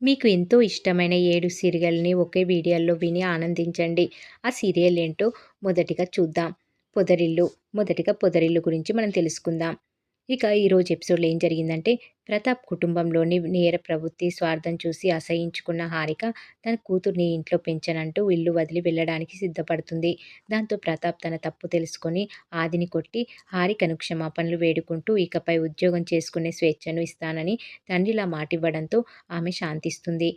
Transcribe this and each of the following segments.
మీకు ఎంతో ఇష్టమైన 7 సీరియల్‌ని ఒకే వీడియోలో విని ఆనందించండి. ఆ సీరియల్ ఏంటో మొదటిగా చూద్దాం. 'పొదరిల్లు'. మొదటిగా 'పొదరిల్లు' గురించి మనం తెలుసుకుందాం. ఇక ఈరోజు ఎపిసోడ్‌లో ఏం జరిగిందంటే, ప్రతాప్ కుటుంబంలోని నేర ప్రవృత్తి, స్వార్థం చూసి అసహ్యించుకున్న హారిక తన కూతుర్ని ఇంట్లో పెంచనంటూ ఇల్లు వదిలి వెళ్ళడానికి సిద్ధపడుతుంది. దాంతో ప్రతాప్ తన తప్పు తెలుసుకొని ఆదిని కొట్టి హారికను క్షమాపణలు వేడుకుంటూ ఇకపై ఉద్యోగం చేసుకునే స్వేచ్ఛను ఇస్తానని తండ్రిలా మాటివ్వడంతో ఆమె శాంతిస్తుంది.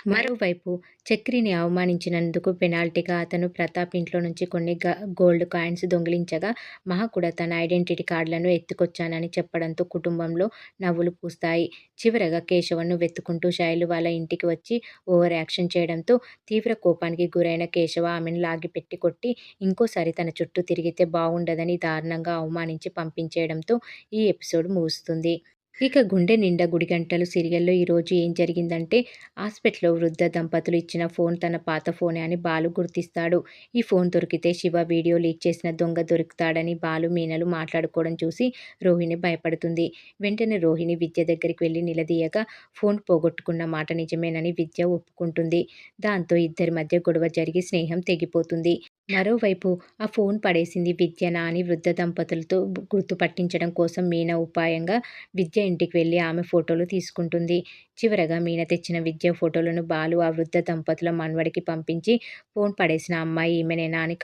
మరోవైపు చక్రిని అవమానించినందుకు పెనాల్టీగా అతను ప్రతాప్ ఇంట్లో నుంచి కొన్ని గోల్డ్ కాయిన్స్ దొంగిలించగా మహా కూడా తన ఐడెంటిటీ కార్డులను ఎత్తుకొచ్చానని చెప్పడంతో కుటుంబంలో నవ్వులు పూస్తాయి. చివరగా కేశవను వెతుక్కుంటూ శైలు వాళ్ళ ఇంటికి వచ్చి ఓవర్ యాక్షన్ చేయడంతో తీవ్ర కోపానికి గురైన కేశవ ఆమెను లాగిపెట్టి కొట్టి ఇంకోసారి తన చుట్టూ తిరిగితే బావుండదని దారుణంగా అవమానించి పంపించేయడంతో ఈ ఎపిసోడ్ ముగుస్తుంది. ఇక 'గుండె నిండా గుడిగంటలు' సీరియల్‌లో ఈరోజు ఏం జరిగిందంటే, హాస్పిటల్‌లో వృద్ధ దంపతులు ఇచ్చిన ఫోన్ తన పాత ఫోనే అని బాలు గుర్తిస్తాడు. ఈ ఫోన్ దొరికితే శివ వీడియో లీక్ చేసిన దొంగ దొరుకుతాడని బాలు, మీనలు మాట్లాడుకోవడం చూసి రోహిణి భయపడుతుంది. వెంటనే రోహిణి విద్య దగ్గరికి వెళ్లి నిలదీయగా ఫోన్ పోగొట్టుకున్న మాట నిజమేనని విద్య ఒప్పుకుంటుంది. దాంతో ఇద్దరి మధ్య గొడవ జరిగి స్నేహం తెగిపోతుంది. మరోవైపు ఆ ఫోన్ పడేసింది విద్యనా అని వృద్ధ దంపతులతో గుర్తుపట్టించడం కోసం మీన ఉపాయంగా విద్య ఇంటికి వెళ్లి ఆమె ఫోటోలు తీసుకుంటుంది. చివరగా మీన తెచ్చిన విద్య ఫోటోలను బాలు ఆ వృద్ధ దంపతుల మనవడికి పంపించి ఫోన్ పడేసిన అమ్మాయి ఈమెనేనా అని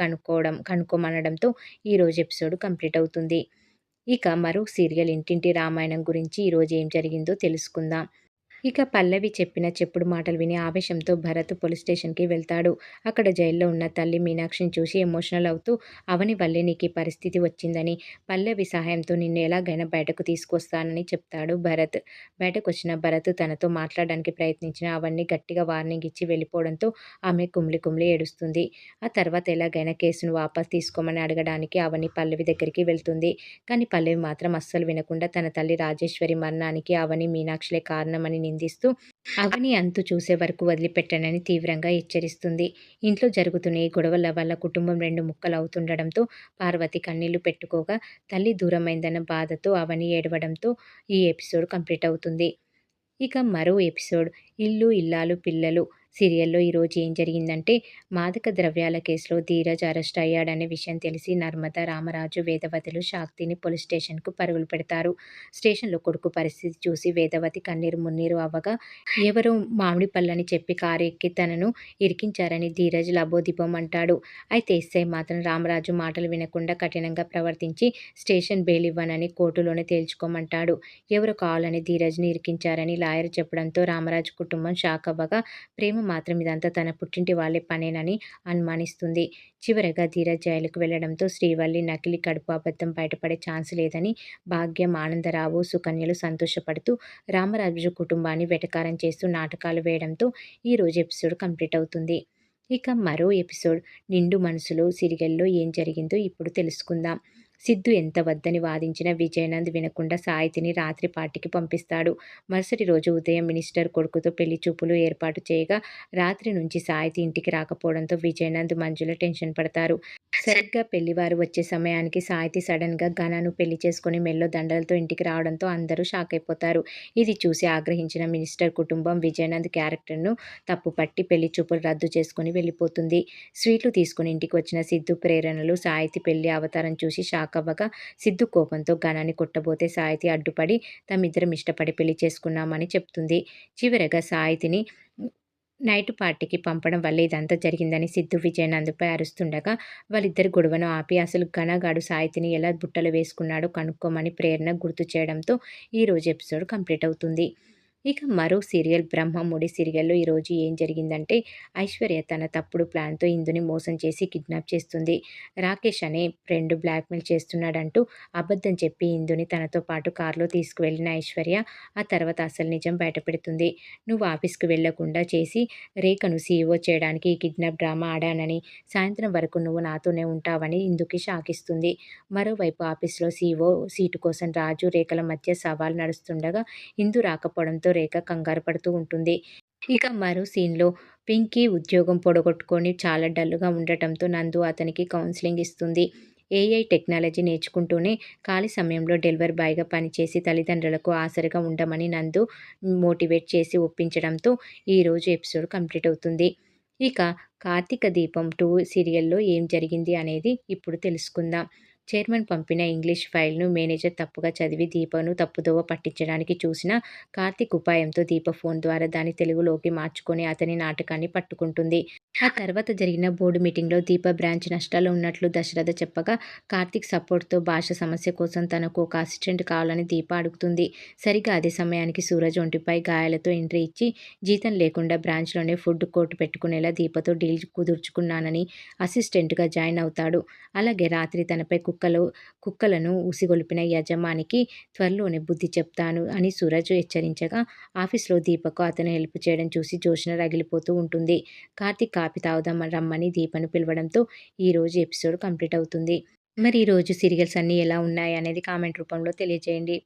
కనుక్కోమనడంతో ఈరోజు ఎపిసోడ్ కంప్లీట్ అవుతుంది. ఇక మరో సీరియల్ 'ఇంటింటి రామాయణం' గురించి ఈరోజు ఏం జరిగిందో తెలుసుకుందాం. ఇక పల్లవి చెప్పిన చెప్పుడు మాటలు విని ఆవేశంతో భరత్ పోలీస్ స్టేషన్‌కి వెళ్తాడు. అక్కడ జైల్‌లో ఉన్న తల్లి మీనాక్షిని చూసి ఎమోషనల్ అవుతూ అవని వల్లే నీకీ పరిస్థితి వచ్చిందని, పల్లవి సహాయంతో నిన్ను ఎలాగైనా బయటకు తీసుకొస్తానని చెప్తాడు భరత్. బయటకొచ్చిన భరత్ తనతో మాట్లాడడానికి ప్రయత్నించిన అవన్ని గట్టిగా వార్నింగ్ ఇచ్చి వెళ్ళిపోవడంతో ఆమె కుమిలి కుమిలి ఏడుస్తుంది. ఆ తర్వాత ఎలాగైనా కేసును వాపస్ తీసుకోమని అడగడానికి అవని పల్లవి దగ్గరికి వెళ్తుంది. కానీ పల్లవి మాత్రం అస్సలు వినకుండా తన తల్లి రాజేశ్వరి మరణానికి అవని, మీనాక్షిలే కారణమని నిందిస్తూ అవని అంతు చూసే వరకు వదిలిపెట్టనని తీవ్రంగా హెచ్చరిస్తుంది. ఇంట్లో జరుగుతున్న ఈ గొడవల వల్ల కుటుంబం రెండు ముక్కలు అవుతుండడంతో పార్వతి కన్నీళ్లు పెట్టుకోగా తల్లి దూరమైందన్న బాధతో అవని ఏడవడంతో ఈ ఎపిసోడ్ కంప్లీట్ అవుతుంది. ఇక మరో ఎపిసోడ్ 'ఇల్లు ఇల్లాలు పిల్లలు' సీరియల్‌లో ఈరోజు ఏం జరిగిందంటే, మాదక ద్రవ్యాల కేసులో ధీరజ్ అరెస్ట్ అయ్యాడనే విషయం తెలిసి నర్మద, రామరాజు, వేదవతిలు శాక్తిని పోలీస్ స్టేషన్‌కు పరుగులు పెడతారు. స్టేషన్‌లో కొడుకు పరిస్థితి చూసి వేదవతి కన్నీరు మున్నీరు అవ్వగా, ఎవరో మామిడి పళ్ళని చెప్పి కారు ఎక్కి తనను ఇరికించారని ధీరజ్ లబోదిబోమంటాడు. అయితే ఎస్ఐ మాత్రం రామరాజు మాటలు వినకుండా కఠినంగా ప్రవర్తించి స్టేషన్ బెయిల్ ఇవ్వనని కోర్టులోనే తేల్చుకోమంటాడు. ఎవరో కావాలని ధీరజ్‌ని ఇరికించారని లాయర్ చెప్పడంతో రామరాజు కుటుంబం షాక్ అవ్వగా, ప్రేమ మాత్రం ఇదంతా తన పుట్టింటి వాళ్ళ పనేనని అనుమానిస్తుంది. చివరగా ధీరజ్ జైలుకు వెళ్లడంతో శ్రీవల్లి నకిలీ కడుపు అబద్ధం బయటపడే ఛాన్స్ లేదని భాగ్యం, ఆనందరావు, సుకన్యలు సంతోషపడుతూ రామరాజు కుటుంబాన్ని వెటకారం చేస్తూ నాటకాలు వేయడంతో ఈరోజు ఎపిసోడ్ కంప్లీట్ అవుతుంది. ఇక మరో ఎపిసోడ్ 'నిండు మనసులో' సీరియల్‌లో ఏం జరిగిందో ఇప్పుడు తెలుసుకుందాం. సిద్ధు ఎంత వద్దని వాదించినా విజయనంద్ వినకుండా సాయితిని రాత్రి పార్టీకి పంపిస్తాడు. మరుసటి రోజు ఉదయం మినిస్టర్ కొడుకుతో పెళ్లి చూపులు ఏర్పాటు చేయగా రాత్రి నుంచి సాయితి ఇంటికి రాకపోవడంతో విజయనంద్, మంజుల టెన్షన్ పడతారు. సరిగ్గా పెళ్లివారు వచ్చే సమయానికి సాయితి సడన్‌గా ఘనాను పెళ్లి చేసుకుని మెల్లో దండలతో ఇంటికి రావడంతో అందరూ షాక్ అయిపోతారు. ఇది చూసి ఆగ్రహించిన మినిస్టర్ కుటుంబం విజయనంద్ క్యారెక్టర్‌ను తప్పుపట్టి పెళ్లి చూపులు రద్దు చేసుకుని వెళ్ళిపోతుంది. స్వీట్లు తీసుకుని ఇంటికి వచ్చిన సిద్ధు ప్రేరణలు సాయితి పెళ్లి అవతారం చూసి షాక్ అవ్వగా సిద్ధు కోపంతో ఘనాన్ని కొట్టబోతే సాయితి అడ్డుపడి తామిద్దరం ఇష్టపడి పెళ్లి చేసుకున్నామని చెప్తుంది. చివరగా సాయితిని నైట్ పార్టీకి పంపడం వల్లే ఇదంతా జరిగిందని సిద్ధు విజయనంద్‌పై అరుస్తుండగా వాళ్ళిద్దరి గొడవను ఆపి అసలు ఘనగాడు సాయితిని ఎలా బుట్టలో వేసుకున్నాడో కనుక్కోమని ప్రేరణ గుర్తు చేయడంతో ఈరోజు ఎపిసోడ్ కంప్లీట్ అవుతుంది. ఇక మరో సీరియల్ 'బ్రహ్మముడి' సీరియల్‌లో ఈరోజు ఏం జరిగిందంటే, ఐశ్వర్య తన తప్పుడు ప్లాన్‌తో ఇందుని మోసం చేసి కిడ్నాప్ చేస్తుంది. రాకేష్ అనే ఫ్రెండ్ బ్లాక్‌మెయిల్ చేస్తున్నాడంటూ అబద్ధం చెప్పి ఇందుని తనతో పాటు కారులో తీసుకువెళ్లిన ఐశ్వర్య ఆ తర్వాత అసలు నిజం బయటపెడుతుంది. నువ్వు ఆఫీస్‌కి వెళ్లకుండా చేసి రేఖను సీఈఓ చేయడానికి ఈ కిడ్నాప్ డ్రామా ఆడానని, సాయంత్రం వరకు నువ్వు నాతోనే ఉంటావని ఇందుకి షాక్ ఇస్తుంది. మరోవైపు ఆఫీస్‌లో సీఈఓ సీటు కోసం రాజు, రేఖల మధ్య సవాల్ నడుస్తుండగా ఇందు రాకపోవడంతో రేఖ కంగారు పడుతూ ఉంటుంది. ఇక మరో సీన్‌లో పింకీ ఉద్యోగం పొడగొట్టుకొని చాలా డల్‌గా ఉండటంతో నందు అతనికి కౌన్సెలింగ్ ఇస్తుంది. ఏఐ టెక్నాలజీ నేర్చుకుంటూనే ఖాళీ సమయంలో డెలివరీ బాయ్‌గా పనిచేసి తల్లిదండ్రులకు ఆసరాగా ఉండమని నందు మోటివేట్ చేసి ఒప్పించడంతో ఈరోజు ఎపిసోడ్ కంప్లీట్ అవుతుంది. ఇక 'కార్తీక దీపం 2' సీరియల్‌లో ఏం జరిగింది అనేది ఇప్పుడు తెలుసుకుందాం. చైర్మన్ పంపిన ఇంగ్లీష్ ఫైల్‌ను మేనేజర్ తప్పుగా చదివి దీపను తప్పుదోవ పట్టించడానికి చూసిన కార్తీక్ ఉపాయంతో దీప ఫోన్ ద్వారా దాన్ని తెలుగులోకి మార్చుకొని అతని నాటకాన్ని పట్టుకుంటుంది. ఆ తర్వాత జరిగిన బోర్డు మీటింగ్‌లో దీప బ్రాంచ్ నష్టాల్లో ఉన్నట్లు దశరథ చెప్పగా కార్తీక్ సపోర్ట్‌తో భాష సమస్య కోసం తనకు ఒక అసిస్టెంట్ కావాలని దీప అడుగుతుంది. సరిగ్గా అదే సమయానికి సూరజ్ ఒంటిపై గాయాలతో ఎంట్రీ ఇచ్చి జీతం లేకుండా బ్రాంచ్‌లోనే ఫుడ్ కోర్ట్ పెట్టుకునేలా దీపతో డీల్ కుదుర్చుకున్నానని అసిస్టెంట్‌గా జాయిన్ అవుతాడు. అలాగే రాత్రి తనపై కుక్కలను ఉసిగొల్పిన యజమానికి త్వరలోనే బుద్ధి చెప్తాను అని సూరజ్ హెచ్చరించగా ఆఫీస్‌లో దీపకు అతను హెల్ప్ చేయడం చూసి జోష్న రగిలిపోతూ ఉంటుంది. కార్తీక్ కాఫీ తాగుదాం రమ్మని దీపను పిలవడంతో ఈరోజు ఎపిసోడ్ కంప్లీట్ అవుతుంది. మరి ఈరోజు సీరియల్స్ అన్నీ ఎలా ఉన్నాయి అనేది కామెంట్ రూపంలో తెలియజేయండి.